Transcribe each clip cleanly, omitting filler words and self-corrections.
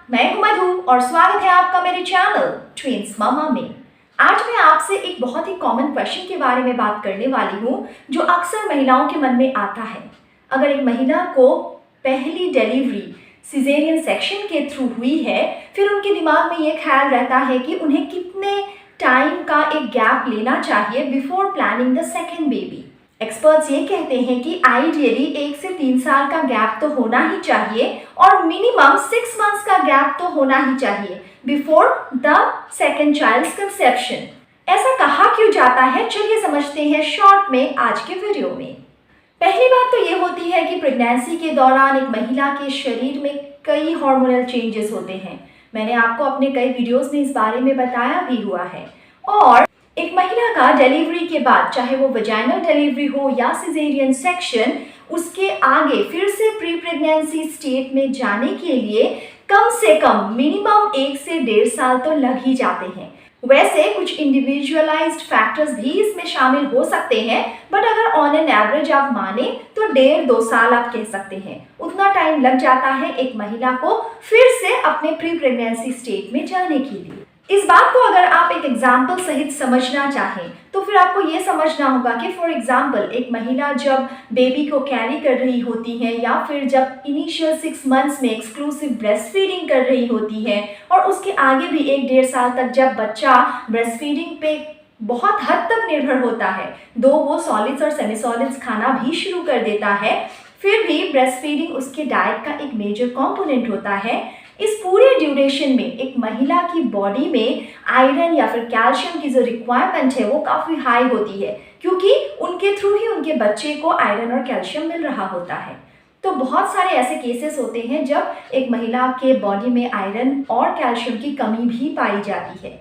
मैं हूं मधु और स्वागत है आपका मेरे चैनल ट्विंस मामा में। आज मैं आपसे एक बहुत ही कॉमन क्वेश्चन के बारे में बात करने वाली हूं जो अक्सर महिलाओं के मन में आता है। अगर एक महिला को पहली डिलीवरी सिजेरियन सेक्शन के थ्रू हुई है, फिर उनके दिमाग में ये ख्याल रहता है कि उन्हें कितने टाइम का एक गैप लेना चाहिए before planning the second baby. Experts ये कहते हैं कि आइडियली 1 से 3 साल का गैप तो होना ही चाहिए और मिनिमम 6 मंथ्स का गैप तो होना ही चाहिए before the second child's conception. ऐसा कहा क्यों जाता है, चलिए समझते हैं शॉर्ट में आज के वीडियो में। पहली बात तो ये होती है कि प्रेगनेंसी के दौरान एक महिला के शरीर में कई हार्मोनल चेंजेस होते हैं। मैंने आपको अपने कई वीडियोस में इस बारे में बताया भी हुआ है। और एक महिला का डिलीवरी के बाद, चाहे वो वजाइनल डिलीवरी हो या सिजेरियन सेक्शन, उसके आगे फिर से प्री प्रेगनेंसी स्टेट में जाने के लिए कम से कम मिनिमम 1 से 1.5 साल तो लग ही जाते हैं। वैसे कुछ इंडिविजुअलाइज्ड फैक्टर्स भी इसमें शामिल हो सकते हैं, बट अगर ऑन एन एवरेज आप माने तो 1.5-2 साल आप कह सकते हैं, उतना टाइम लग जाता है एक महिला को फिर से अपने प्री प्रेगनेंसी स्टेट में जाने के लिए। इस बात को अगर आप एक एग्जाम्पल सहित समझना चाहें तो फिर आपको ये समझना होगा कि फॉर एग्जाम्पल एक महिला जब बेबी को कैरी कर रही होती है या फिर जब इनिशियल 6 मंथ्स में एक्सक्लूसिव ब्रेस्ट फीडिंग कर रही होती है और उसके आगे भी 1-1.5 साल तक जब बच्चा ब्रेस्ट फीडिंग पे बहुत हद तक निर्भर होता है, दो वो सॉलिड्स और सेमी सॉलिड्स खाना भी शुरू कर देता है, फिर भी ब्रेस्ट फीडिंग उसके डाइट का एक मेजर कॉम्पोनेंट होता है। इस पूरे ड्यूरेशन में एक महिला की बॉडी में आयरन या फिर कैल्शियम की जो रिक्वायरमेंट है वो काफ़ी हाई होती है, क्योंकि उनके थ्रू ही उनके बच्चे को आयरन और कैल्शियम मिल रहा होता है। तो बहुत सारे ऐसे केसेस होते हैं जब एक महिला के बॉडी में आयरन और कैल्शियम की कमी भी पाई जाती है।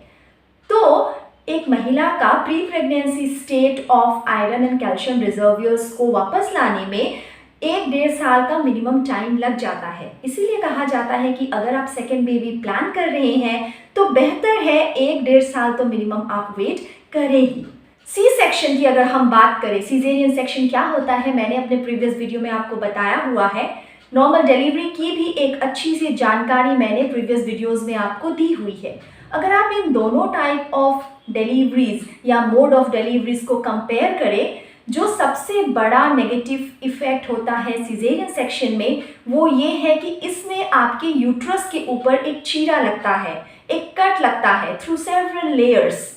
तो एक महिला का pre pregnancy state of iron and calcium reservoirs को वापस लाने में 1-1.5 साल का मिनिमम टाइम लग जाता है। इसीलिए कहा जाता है कि अगर आप सेकेंड बेबी प्लान कर रहे हैं तो बेहतर है 1-1.5 साल तो मिनिमम आप वेट करें ही। सी सेक्शन की अगर हम बात करें, सिजेरियन सेक्शन क्या होता है मैंने अपने प्रीवियस वीडियो में आपको बताया हुआ है। नॉर्मल डिलीवरी की भी एक अच्छी सी जानकारी मैंने प्रीवियस वीडियोज़ में आपको दी हुई है। अगर आप इन दोनों टाइप ऑफ डिलीवरीज या मोड ऑफ डिलीवरीज को कंपेयर करें, जो सबसे बड़ा नेगेटिव इफेक्ट होता है सिजेरियन सेक्शन में वो ये है कि इसमें आपके यूट्रस के ऊपर एक चीरा लगता है, एक कट लगता है थ्रू सेवरल लेयर्स,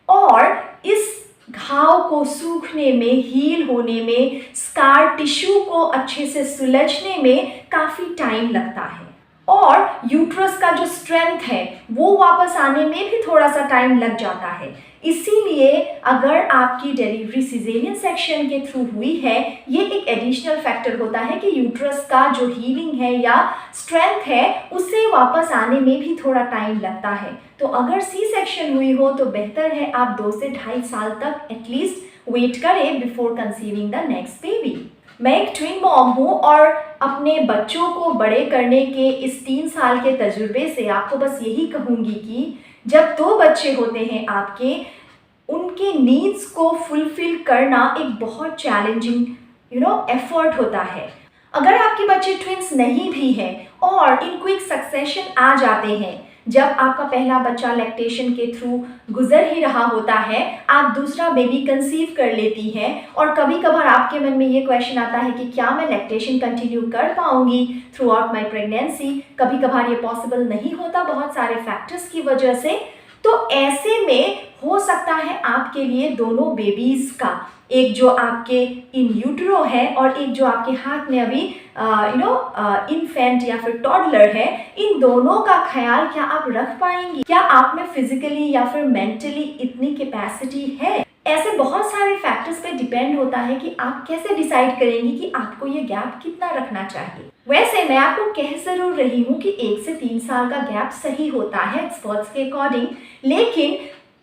और इस घाव को सूखने में, हील होने में, स्कार टिश्यू को अच्छे से सुलझने में काफ़ी टाइम लगता है। और यूट्रस का जो स्ट्रेंथ है वो वापस आने में भी थोड़ा सा टाइम लग जाता है। इसीलिए अगर आपकी डिलीवरी सिजेरियन सेक्शन के थ्रू हुई है, ये एक एडिशनल फैक्टर होता है कि यूट्रस का जो हीलिंग है या स्ट्रेंथ है उससे वापस आने में भी थोड़ा टाइम लगता है। तो अगर सी सेक्शन हुई हो तो बेहतर है आप 2 से 2.5 साल तक एटलीस्ट वेट करें before conceiving the next baby. मैं एक ट्विन मॉम हूँ और अपने बच्चों को बड़े करने के इस 3 साल के तजुर्बे से आपको बस यही कहूँगी कि जब 2 बच्चे होते हैं आपके, उनके नीड्स को फुलफिल करना एक बहुत चैलेंजिंग एफर्ट होता है। अगर आपके बच्चे ट्विंस नहीं भी हैं और इन क्विक सक्सेशन आ जाते हैं, जब आपका पहला बच्चा लैक्टेशन के थ्रू गुजर ही रहा होता है, आप दूसरा बेबी कंसीव कर लेती हैं और कभी कभार आपके मन में ये क्वेश्चन आता है कि क्या मैं लैक्टेशन कंटिन्यू कर पाऊंगी थ्रू आउट माई प्रेगनेंसी। कभी कभार ये पॉसिबल नहीं होता बहुत सारे फैक्टर्स की वजह से। तो ऐसे में हो सकता है आपके लिए दोनों बेबीज़ का, एक जो आपके इन यूट्रो है और एक जो आपके हाथ में अभी इन्फेंट या फिर टॉडलर है, इन दोनों का ख्याल क्या आप रख पाएंगी? क्या आप में फिजिकली या फिर मेंटली इतनी कैपेसिटी है? ऐसे बहुत सारे फैक्टर्स पे डिपेंड होता है कि आप कैसे डिसाइड करेंगी कि आपको ये गैप कितना रखना चाहिए। वैसे मैं आपको कह जरूर रही हूँ कि 1 से 3 साल का गैप सही होता है एक्सपर्ट्स के अकॉर्डिंग, लेकिन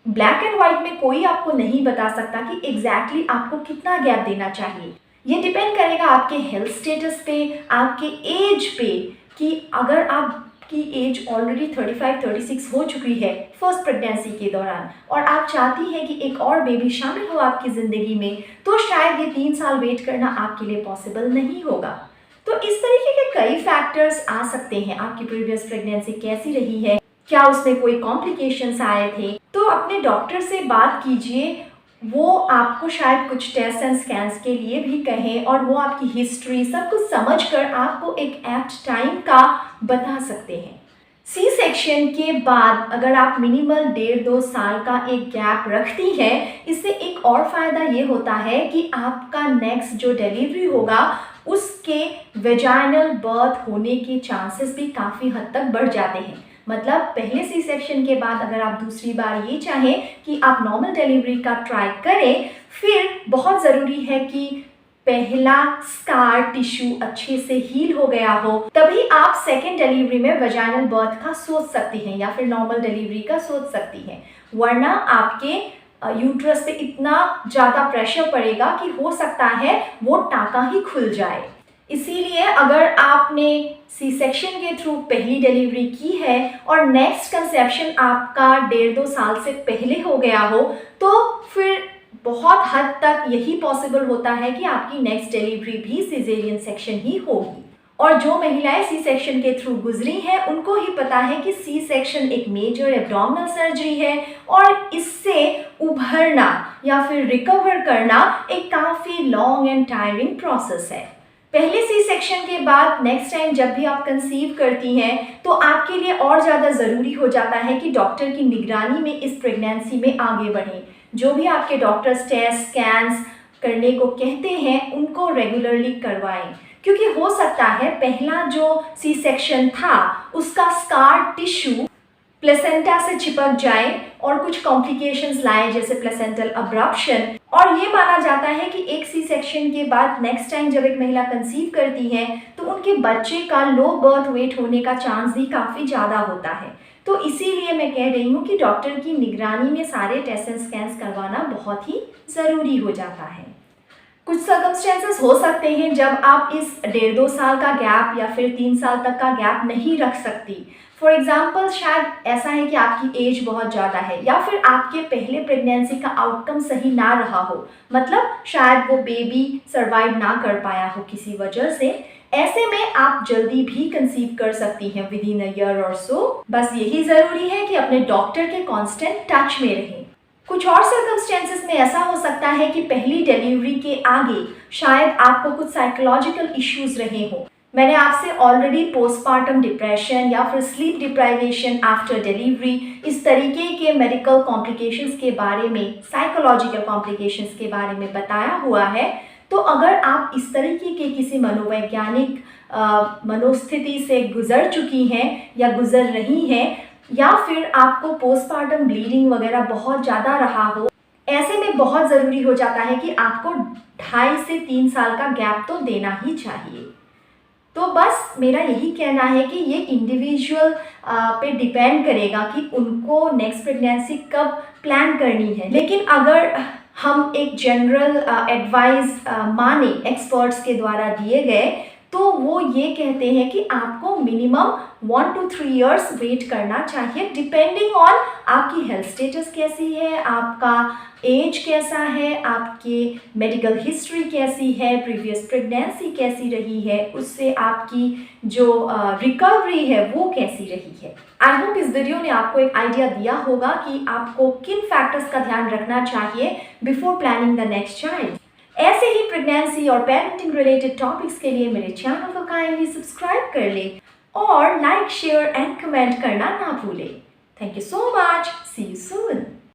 ब्लैक एंड व्हाइट में कोई आपको नहीं बता सकता कि एग्जैक्टली आपको कितना गैप देना चाहिए। ये डिपेंड करेगा आपके हेल्थ स्टेटस पे, आपके एज पे, कि अगर आपकी एज ऑलरेडी 35-36 हो चुकी है फर्स्ट प्रेगनेंसी के दौरान और आप चाहती हैं कि एक और बेबी शामिल हो आपकी ज़िंदगी में, तो शायद ये 3 साल वेट करना आपके लिए पॉसिबल नहीं होगा। तो इस तरीके के कई फैक्टर्स आ सकते हैं। आपकी प्रीवियस प्रेगनेंसी कैसी रही है, क्या उसमें कोई कॉम्प्लिकेशंस आए थे, तो अपने डॉक्टर से बात कीजिए। वो आपको शायद कुछ टेस्ट एंड स्कैन्स के लिए भी कहें और वो आपकी हिस्ट्री सब कुछ समझकर आपको एक एप्ट टाइम का बता सकते हैं। सी सेक्शन के बाद अगर आप मिनिमल 1.5-2 साल का एक गैप रखती हैं, इससे एक और फ़ायदा ये होता है कि आपका नेक्स्ट जो डिलीवरी होगा उसके वेजाइनल बर्थ होने के चांसेस भी काफ़ी हद तक बढ़ जाते हैं। मतलब पहले सी सेक्शन के बाद अगर आप दूसरी बार ये चाहें कि आप नॉर्मल डिलीवरी का ट्राई करें, फिर बहुत ज़रूरी है कि पहला स्कार टिश्यू अच्छे से हील हो गया हो, तभी आप सेकेंड डिलीवरी में वेजाइनल बर्थ का सोच सकती हैं या फिर नॉर्मल डिलीवरी का सोच सकती हैं। वरना आपके यूट्रस पे इतना ज़्यादा प्रेशर पड़ेगा कि हो सकता है वो टाँका ही खुल जाए। इसीलिए अगर आपने सी सेक्शन के थ्रू पहली डिलीवरी की है और नेक्स्ट कंसेप्शन आपका 1.5-2 साल से पहले हो गया हो, तो फिर बहुत हद तक यही पॉसिबल होता है कि आपकी नेक्स्ट डिलीवरी भी सिजेरियन सेक्शन ही होगी। और जो महिलाएं सी सेक्शन के थ्रू गुजरी हैं उनको ही पता है कि सी सेक्शन एक मेजर एब्डोमिनल सर्जरी है और इससे उभरना या फिर रिकवर करना एक काफ़ी लॉन्ग एंड टायरिंग प्रोसेस है। पहले सी सेक्शन के बाद नेक्स्ट टाइम जब भी आप कंसीव करती हैं तो आपके लिए और ज़्यादा ज़रूरी हो जाता है कि डॉक्टर की निगरानी में इस प्रेगनेंसी में आगे बढ़ें। जो भी आपके डॉक्टर्स टेस्ट स्कैन्स करने को कहते हैं उनको रेगुलरली करवाएं, क्योंकि हो सकता है पहला जो सी सेक्शन था उसका स्कार टिश्यू प्लेसेंटा से चिपक जाए और कुछ कॉम्प्लिकेशंस लाए जैसे प्लेसेंटल अब्रप्शन। और ये माना जाता है कि एक सी सेक्शन के बाद नेक्स्ट टाइम जब एक महिला कंसीव करती है तो उनके बच्चे का लो बर्थ वेट होने का चांस भी काफ़ी ज़्यादा होता है। तो इसीलिए मैं कह रही हूँ कि डॉक्टर की निगरानी में सारे टेस्ट एंड स्कैन्स करवाना बहुत ही ज़रूरी हो जाता है। कुछ सर्कमस्टेंसेस हो सकते हैं जब आप इस 1.5-2 साल का गैप या फिर 3 साल तक का गैप नहीं रख सकती। फॉर एग्जाम्पल शायद ऐसा है कि आपकी एज बहुत ज़्यादा है या फिर आपके पहले प्रेगनेंसी का आउटकम सही ना रहा हो, मतलब शायद वो बेबी सर्वाइव ना कर पाया हो किसी वजह से। ऐसे में आप जल्दी भी कंसीव कर सकती हैं विद इन अ ईयर और सो। बस यही ज़रूरी है कि अपने डॉक्टर के कांस्टेंट टच में रहें। कुछ और सर्कमस्टेंसेस में ऐसा हो सकता है कि पहली डिलीवरी के आगे शायद आपको कुछ साइकोलॉजिकल इश्यूज रहे हो। मैंने आपसे ऑलरेडी पोस्टपार्टम डिप्रेशन या फिर स्लीप डिप्राइवेशन आफ्टर डिलीवरी, इस तरीके के मेडिकल कॉम्प्लिकेशंस के बारे में, साइकोलॉजिकल कॉम्प्लिकेशंस के बारे में बताया हुआ है। तो अगर आप इस तरीके के किसी मनोवैज्ञानिक मनोस्थिति से गुजर चुकी हैं या गुजर रही हैं या फिर आपको पोस्टपार्टम ब्लीडिंग वगैरह बहुत ज़्यादा रहा हो, ऐसे में बहुत ज़रूरी हो जाता है कि आपको 2.5 से 3 साल का गैप तो देना ही चाहिए। तो बस मेरा यही कहना है कि ये इंडिविजुअल पे डिपेंड करेगा कि उनको नेक्स्ट प्रेगनेंसी कब प्लान करनी है। लेकिन अगर हम एक जनरल एडवाइस माने एक्सपर्ट्स के द्वारा दिए गए तो वो ये कहते हैं कि आपको मिनिमम 1 to 3 years वेट करना चाहिए, डिपेंडिंग ऑन आपकी हेल्थ स्टेटस कैसी है, आपका एज कैसा है, आपकी मेडिकल हिस्ट्री कैसी है, प्रीवियस प्रेगनेंसी कैसी रही है, उससे आपकी जो रिकवरी है वो कैसी रही है। आई होप इस वीडियो ने आपको एक आइडिया दिया होगा कि आपको किन फैक्टर्स का ध्यान रखना चाहिए before planning the next child. ऐसे ही प्रेगनेंसी और पेरेंटिंग रिलेटेड टॉपिक्स के लिए मेरे चैनल को काइंडली सब्सक्राइब कर ले और लाइक, शेयर एंड कमेंट करना ना भूलें। Thank you so much. See you soon.